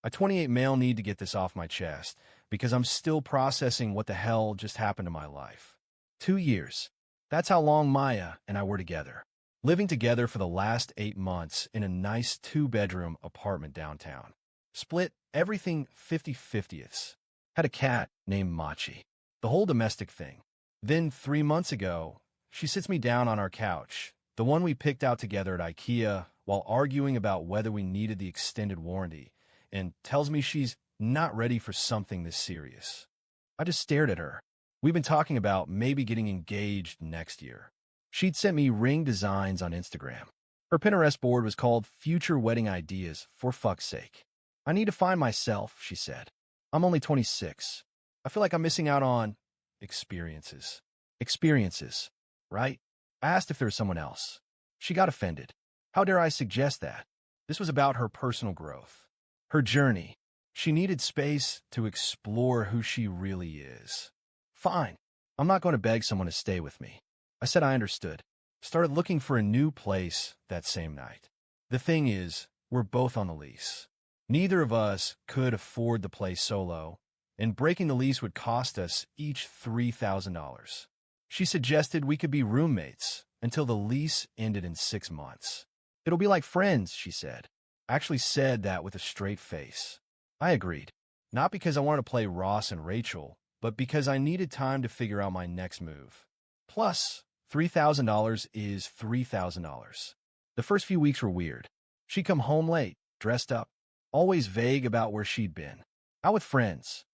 I 28 male need to get this off my chest because I'm still processing what the hell just happened to my life. 2 years. That's how long Maya and I were together. Living together for the last 8 months in a nice two-bedroom apartment downtown. Split everything 50/50ths. Had a cat named Machi. The whole domestic thing. Then 3 months ago, she sits me down on our couch, the one we picked out together at IKEA, while arguing about whether we needed the extended warranty, and tells me she's not ready for something this serious. I just stared at her. We've been talking about maybe getting engaged next year. She'd sent me ring designs on Instagram. Her Pinterest board was called Future Wedding Ideas, for fuck's sake. I need to find myself, she said. I'm only 26. I feel like I'm missing out on experiences. Experiences, right? I asked if there was someone else. She got offended. How dare I suggest that? This was about her personal growth. Her journey. She needed space to explore who she really is. Fine. I'm not going to beg someone to stay with me. I said I understood. Started looking for a new place that same night. The thing is, we're both on the lease. Neither of us could afford the place solo, and breaking the lease would cost us each $3,000. She suggested we could be roommates until the lease ended in 6 months. It'll be like friends, she said. I actually said that with a straight face. I agreed. Not because I wanted to play Ross and Rachel, but because I needed time to figure out my next move. Plus, $3,000 is $3,000. The first few weeks were weird. She'd come home late, dressed up, always vague about where she'd been. Out with friends.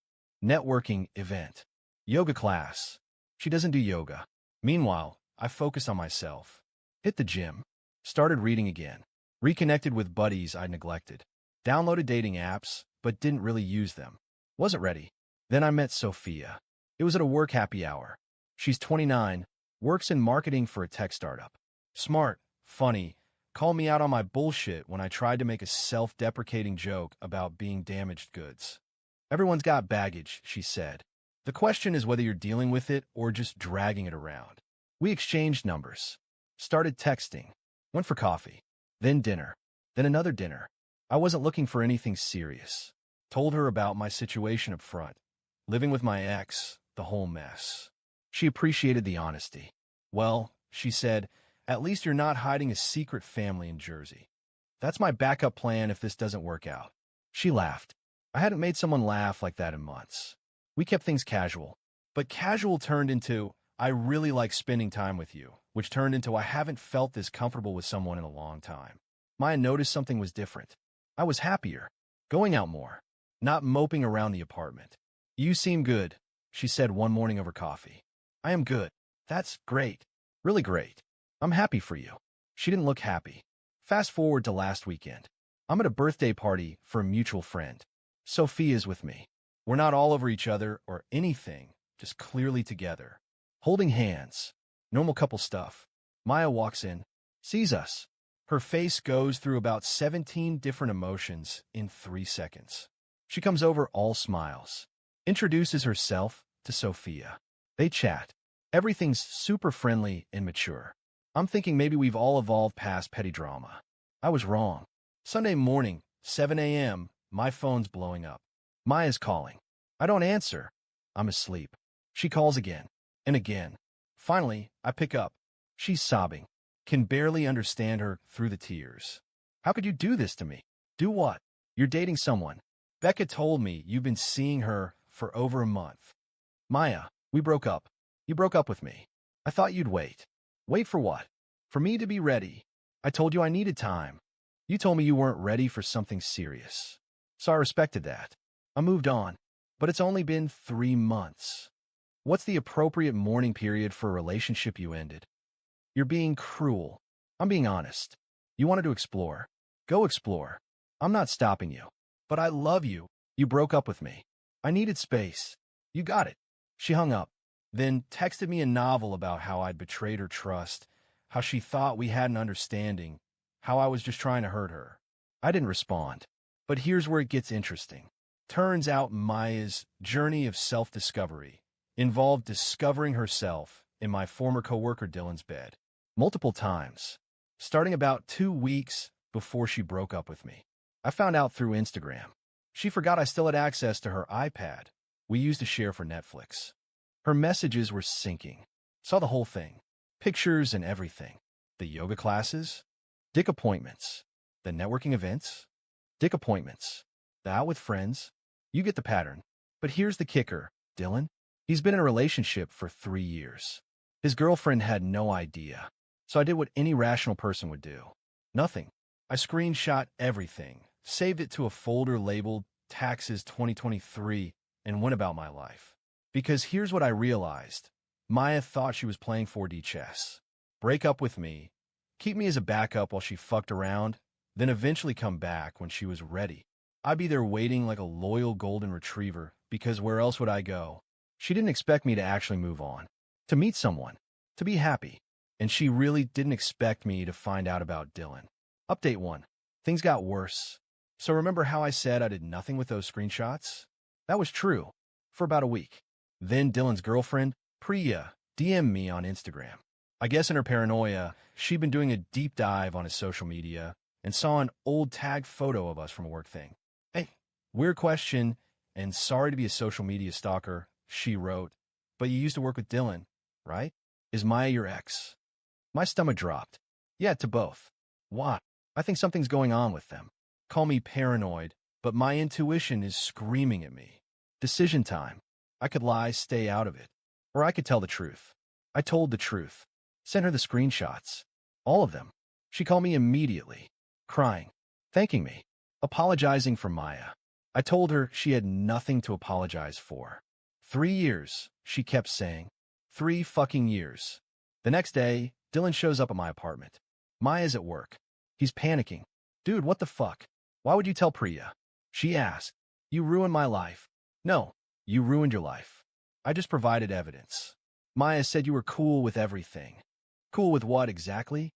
Networking event. Yoga class. She doesn't do yoga. Meanwhile, I focused on myself. Hit the gym. Started reading again. Reconnected with buddies I'd neglected. Downloaded dating apps, but didn't really use them. Wasn't ready. Then I met Sophia. It was at a work happy hour. She's 29, works in marketing for a tech startup. Smart, funny, called me out on my bullshit when I tried to make a self-deprecating joke about being damaged goods. Everyone's got baggage, she said. The question is whether you're dealing with it or just dragging it around. We exchanged numbers. Started texting. Went for coffee. Then dinner. Then another dinner. I wasn't looking for anything serious. Told her about my situation up front. Living with my ex, the whole mess. She appreciated the honesty. Well, she said, at least you're not hiding a secret family in Jersey. That's my backup plan if this doesn't work out. She laughed. I hadn't made someone laugh like that in months. We kept things casual. But casual turned into, I really like spending time with you, which turned into I haven't felt this comfortable with someone in a long time. Maya noticed something was different. I was happier. Going out more. Not moping around the apartment. You seem good, she said one morning over coffee. I am good. That's great. Really great. I'm happy for you. She didn't look happy. Fast forward to last weekend. I'm at a birthday party for a mutual friend. Sophia's with me. We're not all over each other or anything, just clearly together. Holding hands. Normal couple stuff. Maya walks in, sees us. Her face goes through about 17 different emotions in 3 seconds. She comes over all smiles. Introduces herself to Sophia. They chat. Everything's super friendly and mature. I'm thinking maybe we've all evolved past petty drama. I was wrong. Sunday morning, 7 a.m., my phone's blowing up. Maya's calling. I don't answer. I'm asleep. She calls again and again. Finally, I pick up. She's sobbing. Can barely understand her through the tears. How could you do this to me? Do what? You're dating someone. Becca told me you've been seeing her for over a month. Maya, we broke up. You broke up with me. I thought you'd wait. Wait for what? For me to be ready. I told you I needed time. You told me you weren't ready for something serious. So I respected that. I moved on. But it's only been 3 months. What's the appropriate mourning period for a relationship you ended? You're being cruel. I'm being honest. You wanted to explore. Go explore. I'm not stopping you. But I love you. You broke up with me. I needed space. You got it. She hung up, then texted me a novel about how I'd betrayed her trust, how she thought we had an understanding, how I was just trying to hurt her. I didn't respond. But here's where it gets interesting. Turns out Maya's journey of self-discovery involved discovering herself in my former coworker Dylan's bed. Multiple times. Starting about 2 weeks before she broke up with me. I found out through Instagram. She forgot I still had access to her iPad we used to share for Netflix. Her messages were syncing. Saw the whole thing. Pictures and everything. The yoga classes, dick appointments, the networking events, dick appointments, the out with friends. You get the pattern. But here's the kicker, Dylan. He's been in a relationship for 3 years. His girlfriend had no idea. So I did what any rational person would do. Nothing. I screenshot everything, saved it to a folder labeled Taxes 2023, and went about my life. Because here's what I realized. Maya thought she was playing 4D chess. Break up with me, keep me as a backup while she fucked around, then eventually come back when she was ready. I'd be there waiting like a loyal golden retriever, because where else would I go? She didn't expect me to actually move on, to meet someone, to be happy. And she really didn't expect me to find out about Dylan. Update 1. Things got worse. So remember how I said I did nothing with those screenshots? That was true, for about a week. Then Dylan's girlfriend, Priya, DM'd me on Instagram. I guess in her paranoia, she'd been doing a deep dive on his social media and saw an old tagged photo of us from a work thing. Hey, weird question, and sorry to be a social media stalker, she wrote, but you used to work with Dylan, right? Is Maya your ex? My stomach dropped. Yeah, to both. Why? I think something's going on with them. Call me paranoid, but my intuition is screaming at me. Decision time. I could lie, stay out of it. Or I could tell the truth. I told the truth. Sent her the screenshots. All of them. She called me immediately, crying, thanking me, apologizing for Maya. I told her she had nothing to apologize for. 3 years, she kept saying. 3 fucking years. The next day, Dylan shows up at my apartment. Maya's at work. He's panicking. Dude, what the fuck? Why would you tell Priya? She asked. You ruined my life. No, you ruined your life. I just provided evidence. Maya said you were cool with everything. Cool with what exactly?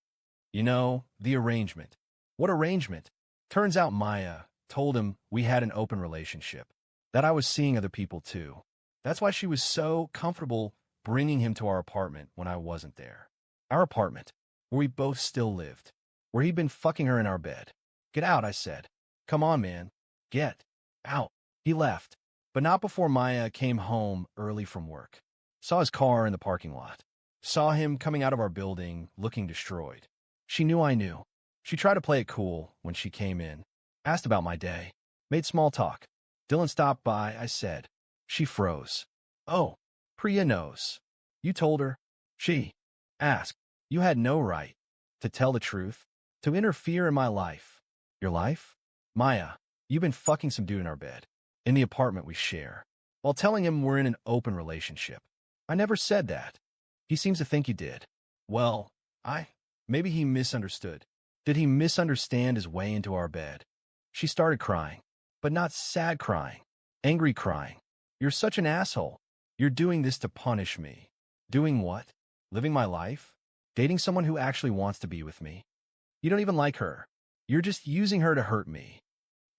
You know, the arrangement. What arrangement? Turns out Maya told him we had an open relationship, that I was seeing other people too. That's why she was so comfortable bringing him to our apartment when I wasn't there. Our apartment, where we both still lived, where he'd been fucking her in our bed. Get out, I said. Come on, man. Get out. He left, but not before Maya came home early from work. Saw his car in the parking lot. Saw him coming out of our building looking destroyed. She knew I knew. She tried to play it cool when she came in. Asked about my day. Made small talk. Dylan stopped by, I said. She froze. Oh, Priya knows. You told her? She asked. You had no right to tell the truth, to interfere in my life. Your life? Maya, you've been fucking some dude in our bed, in the apartment we share, while telling him we're in an open relationship. I never said that. He seems to think you did. Well, maybe he misunderstood. Did he misunderstand his way into our bed? She started crying, but not sad crying, angry crying. You're such an asshole. You're doing this to punish me. Doing what? Living my life? Dating someone who actually wants to be with me? You don't even like her. You're just using her to hurt me.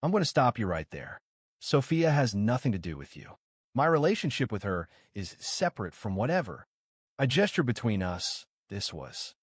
I'm going to stop you right there. Sophia has nothing to do with you. My relationship with her is separate from whatever. A gesture between us, this was.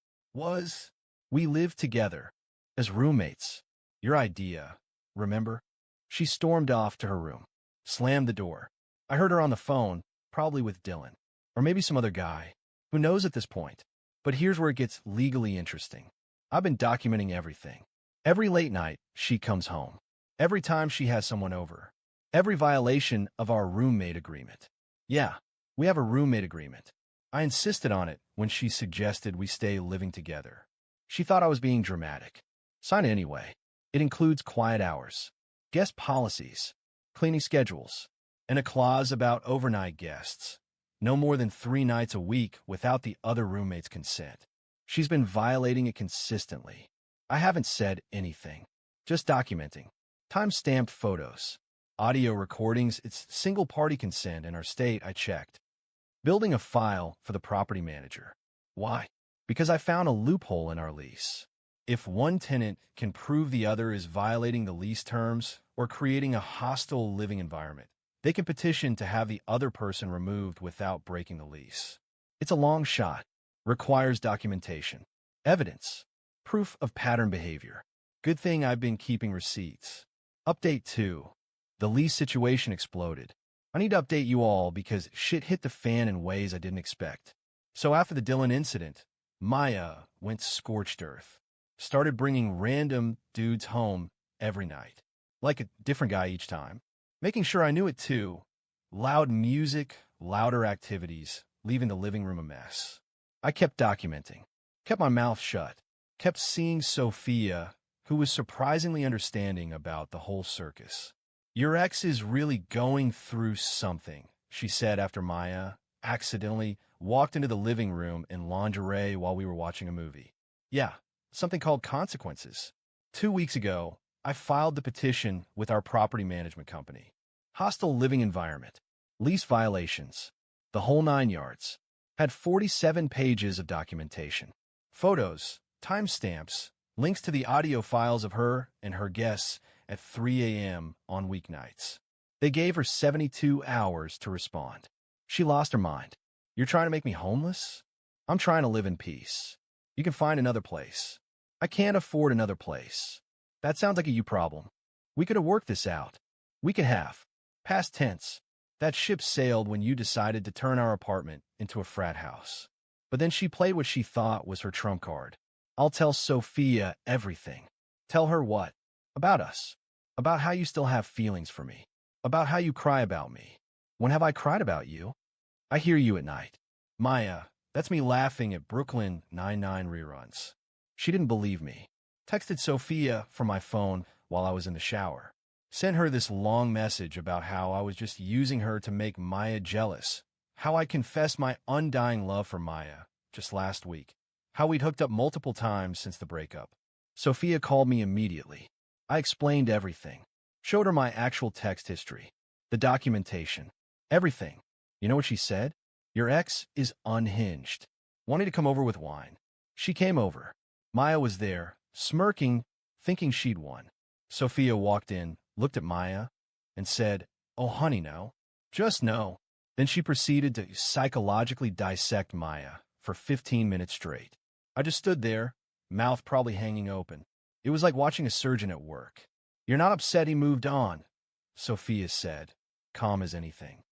We lived together, as roommates. Your idea, remember? She stormed off to her room, slammed the door. I heard her on the phone, probably with Dylan, or maybe some other guy. Who knows at this point? But here's where it gets legally interesting. I've been documenting everything. Every late night, she comes home. Every time she has someone over. Every violation of our roommate agreement. Yeah, we have a roommate agreement. I insisted on it when she suggested we stay living together. She thought I was being dramatic. Sign it anyway. It includes quiet hours, guest policies, cleaning schedules, and a clause about overnight guests. No more than 3 nights a week without the other roommate's consent. She's been violating it consistently. I haven't said anything. Just documenting. Time-stamped photos. Audio recordings, it's single-party consent in our state, I checked. Building a file for the property manager. Why? Because I found a loophole in our lease. If one tenant can prove the other is violating the lease terms or creating a hostile living environment, they can petition to have the other person removed without breaking the lease. It's a long shot. Requires documentation. Evidence. Proof of pattern behavior. Good thing I've been keeping receipts. Update 2. The lease situation exploded. I need to update you all because shit hit the fan in ways I didn't expect. So after the Dylan incident, Maya went scorched earth. Started bringing random dudes home every night. Like a different guy each time. Making sure I knew it too. Loud music, louder activities, leaving the living room a mess. I kept documenting. Kept my mouth shut. Kept seeing Sophia, who was surprisingly understanding about the whole circus. Your ex is really going through something, she said after Maya accidentally walked into the living room in lingerie while we were watching a movie. Yeah, something called consequences. 2 weeks ago, I filed the petition with our property management company. Hostile living environment, lease violations, the whole 9 yards. Had 47 pages of documentation. Photos, timestamps, links to the audio files of her and her guests at 3 a.m. on weeknights. They gave her 72 hours to respond. She lost her mind. You're trying to make me homeless? I'm trying to live in peace. You can find another place. I can't afford another place. That sounds like a you problem. We could have worked this out. We could have. Past tense. That ship sailed when you decided to turn our apartment into a frat house. But then she played what she thought was her trump card. I'll tell Sophia everything. Tell her what? About us. About how you still have feelings for me. About how you cry about me. When have I cried about you? I hear you at night. Maya, that's me laughing at Brooklyn Nine-Nine reruns. She didn't believe me. Texted Sophia from my phone while I was in the shower. Sent her this long message about how I was just using her to make Maya jealous. How I confessed my undying love for Maya just last week. How we'd hooked up multiple times since the breakup. Sophia called me immediately. I explained everything. Showed her my actual text history. The documentation. Everything. You know what she said? Your ex is unhinged. Wanting to come over with wine. She came over. Maya was there, smirking, thinking she'd won. Sophia walked in, looked at Maya, and said, "Oh, honey, no. Just no." Then she proceeded to psychologically dissect Maya for 15 minutes straight. I just stood there, mouth probably hanging open. It was like watching a surgeon at work. You're not upset he moved on, Sophia said, calm as anything.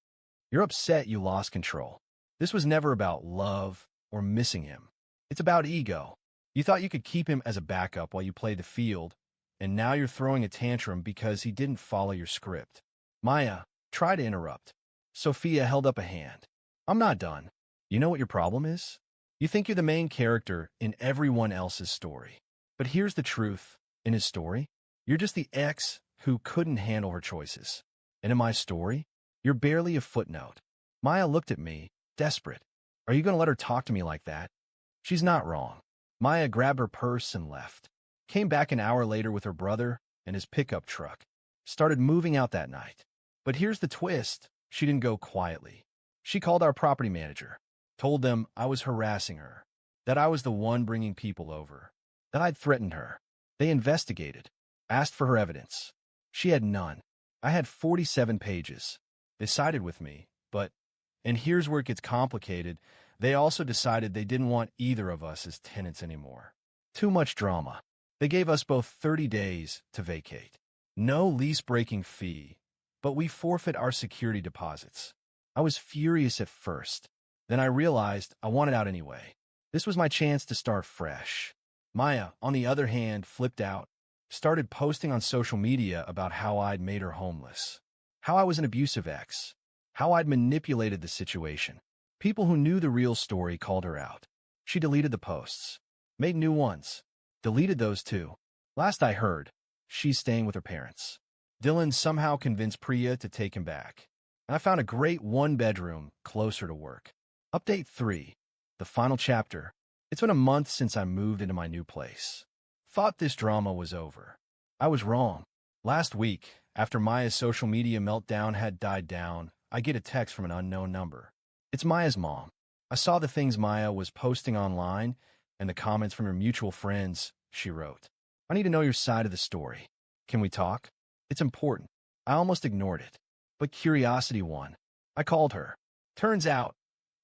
You're upset you lost control. This was never about love or missing him. It's about ego. You thought you could keep him as a backup while you played the field, and now you're throwing a tantrum because he didn't follow your script. Maya, try to interrupt. Sophia held up a hand. I'm not done. You know what your problem is? You think you're the main character in everyone else's story. But here's the truth. In his story, you're just the ex who couldn't handle her choices. And in my story, you're barely a footnote. Maya looked at me, desperate. Are you going to let her talk to me like that? She's not wrong. Maya grabbed her purse and left. Came back an hour later with her brother and his pickup truck. Started moving out that night. But here's the twist. She didn't go quietly. She called our property manager. Told them I was harassing her. That I was the one bringing people over. That I'd threatened her. They investigated. Asked for her evidence. She had none. I had 47 pages. They sided with me, but, and here's where it gets complicated, they also decided they didn't want either of us as tenants anymore. Too much drama. They gave us both 30 days to vacate. No lease-breaking fee, but we forfeit our security deposits. I was furious at first. Then I realized I wanted out anyway. This was my chance to start fresh. Maya, on the other hand, flipped out. Started posting on social media about how I'd made her homeless. How I was an abusive ex. How I'd manipulated the situation. People who knew the real story called her out. She deleted the posts. Made new ones. Deleted those too. Last I heard, she's staying with her parents. Dylan somehow convinced Priya to take him back. And I found a great one-bedroom closer to work. Update 3. The final chapter. It's been a month since I moved into my new place. Thought this drama was over. I was wrong. Last week, after Maya's social media meltdown had died down, I get a text from an unknown number. It's Maya's mom. I saw the things Maya was posting online and the comments from her mutual friends, she wrote. I need to know your side of the story. Can we talk? It's important. I almost ignored it. But curiosity won. I called her. Turns out,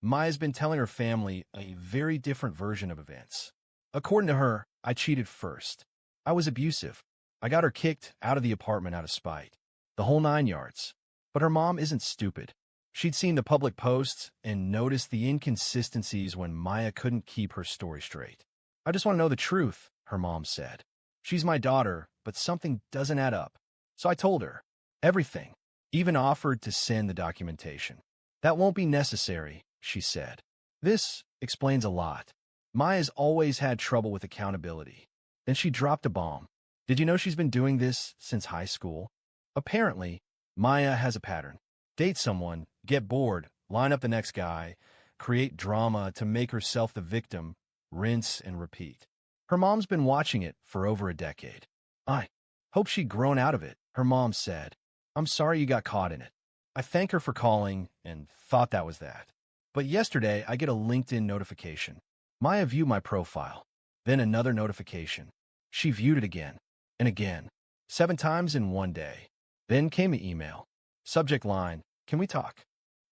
Maya's been telling her family a very different version of events. According to her, I cheated first. I was abusive. I got her kicked out of the apartment out of spite. the whole 9 yards. But her mom isn't stupid. She'd seen the public posts and noticed the inconsistencies when Maya couldn't keep her story straight. I just want to know the truth, her mom said. She's my daughter, but something doesn't add up. So I told her everything, even offered to send the documentation. That won't be necessary, she said. This explains a lot. Maya's always had trouble with accountability. Then she dropped a bomb. Did you know she's been doing this since high school? Apparently, Maya has a pattern. Date someone, get bored, line up the next guy, create drama to make herself the victim, rinse and repeat. Her mom's been watching it for over a decade. I hope she'd grown out of it, her mom said. I'm sorry you got caught in it. I thank her for calling and thought that was that. But yesterday, I get a LinkedIn notification. Maya viewed my profile. Then another notification. She viewed it again and again, 7 times in one day. Then came an email. Subject line, can we talk?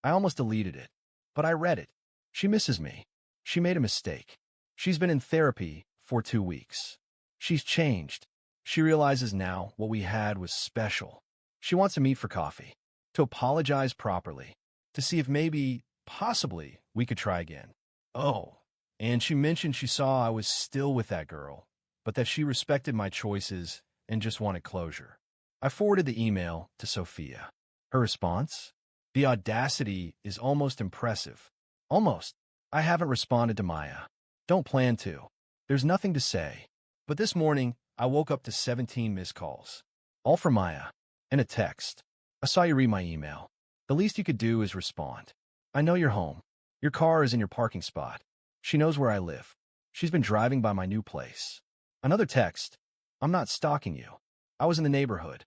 I almost deleted it, but I read it. She misses me. She made a mistake. She's been in therapy for 2 weeks. She's changed. She realizes now what we had was special. She wants to meet for coffee, to apologize properly, to see if maybe, possibly, we could try again. Oh, and she mentioned she saw I was still with that girl, but that she respected my choices and just wanted closure. I forwarded the email to Sophia. Her response? The audacity is almost impressive. Almost. I haven't responded to Maya. Don't plan to. There's nothing to say. But this morning, I woke up to 17 missed calls. All from Maya. And a text. I saw you read my email. The least you could do is respond. I know you're home. Your car is in your parking spot. She knows where I live. She's been driving by my new place. Another text. I'm not stalking you. I was in the neighborhood.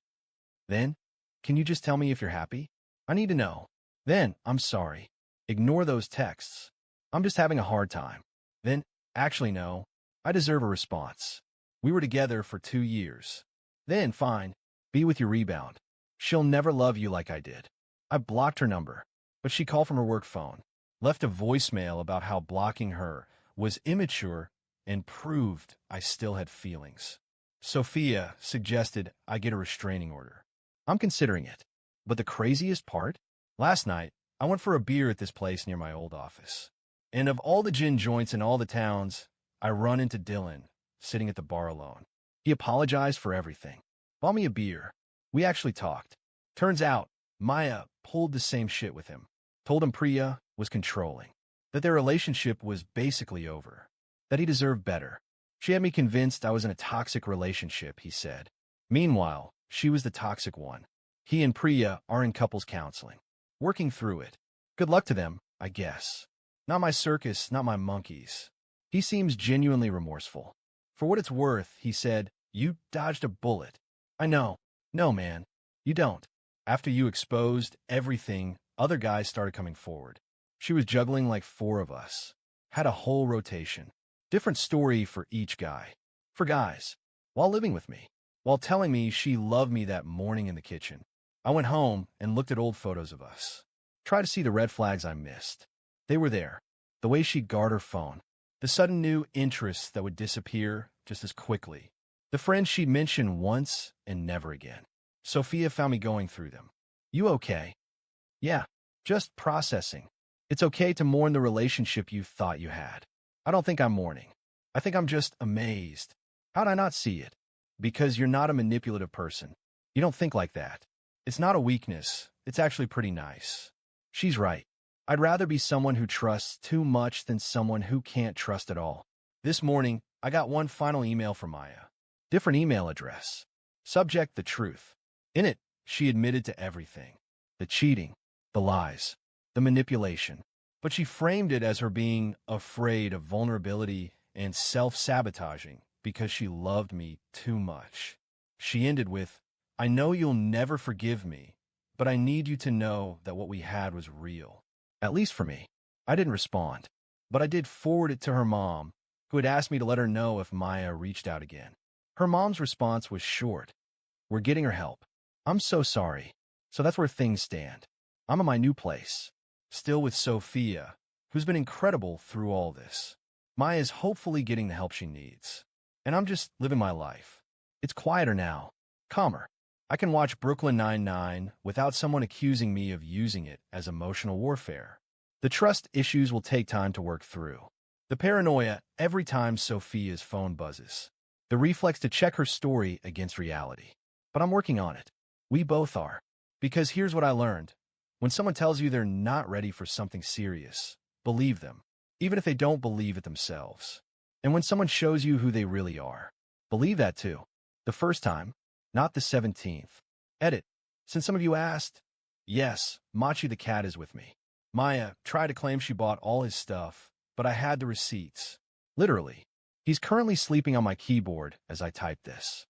Then, can you just tell me if you're happy? I need to know. Then, I'm sorry. Ignore those texts. I'm just having a hard time. Then, actually no. I deserve a response. We were together for 2 years. Then, fine. Be with your rebound. She'll never love you like I did. I blocked her number, but she called from her work phone, left a voicemail about how blocking her was immature and proved I still had feelings. Sophia suggested I get a restraining order. I'm considering it. But the craziest part? Last night, I went for a beer at this place near my old office. And of all the gin joints in all the towns, I run into Dylan, sitting at the bar alone. He apologized for everything. Bought me a beer. We actually talked. Turns out, Maya pulled the same shit with him. Told him Priya was controlling. That their relationship was basically over. That he deserved better. She had me convinced I was in a toxic relationship, he said. Meanwhile, she was the toxic one. He and Priya are in couples counseling. Working through it. Good luck to them, I guess. Not my circus, not my monkeys. He seems genuinely remorseful. For what it's worth, he said, you dodged a bullet. I know. No, man. You don't. After you exposed everything, other guys started coming forward. She was juggling like 4 of us. Had a whole rotation. Different story for each guy. For guys. While living with me. While telling me she loved me that morning in the kitchen. I went home and looked at old photos of us. Tried to see the red flags I missed. They were there. The way she'd guard her phone. The sudden new interests that would disappear just as quickly. The friends she'd mentioned once and never again. Sophia found me going through them. You okay? Yeah, just processing. It's okay to mourn the relationship you thought you had. I don't think I'm mourning. I think I'm just amazed. How'd I not see it? Because you're not a manipulative person. You don't think like that. It's not a weakness. It's actually pretty nice. She's right. I'd rather be someone who trusts too much than someone who can't trust at all. This morning, I got one final email from Maya. Different email address. Subject: the truth. In it, she admitted to everything. The cheating, the lies, the manipulation. But she framed it as her being afraid of vulnerability and self-sabotaging because she loved me too much. She ended with, I know you'll never forgive me, but I need you to know that what we had was real. At least for me. I didn't respond, but I did forward it to her mom, who had asked me to let her know if Maya reached out again. Her mom's response was short. We're getting her help. I'm so sorry. So that's where things stand. I'm in my new place. Still with Sophia, who's been incredible through all this. Maya's hopefully getting the help she needs. And I'm just living my life. It's quieter now. Calmer. I can watch Brooklyn Nine-Nine without someone accusing me of using it as emotional warfare. The trust issues will take time to work through. The paranoia every time Sophia's phone buzzes. The reflex to check her story against reality. But I'm working on it. We both are. Because here's what I learned. When someone tells you they're not ready for something serious, believe them, even if they don't believe it themselves. And when someone shows you who they really are, believe that too. The first time, not the 17th. Edit. Since some of you asked, yes, Machi the cat is with me. Maya tried to claim she bought all his stuff, but I had the receipts. Literally. He's currently sleeping on my keyboard as I type this.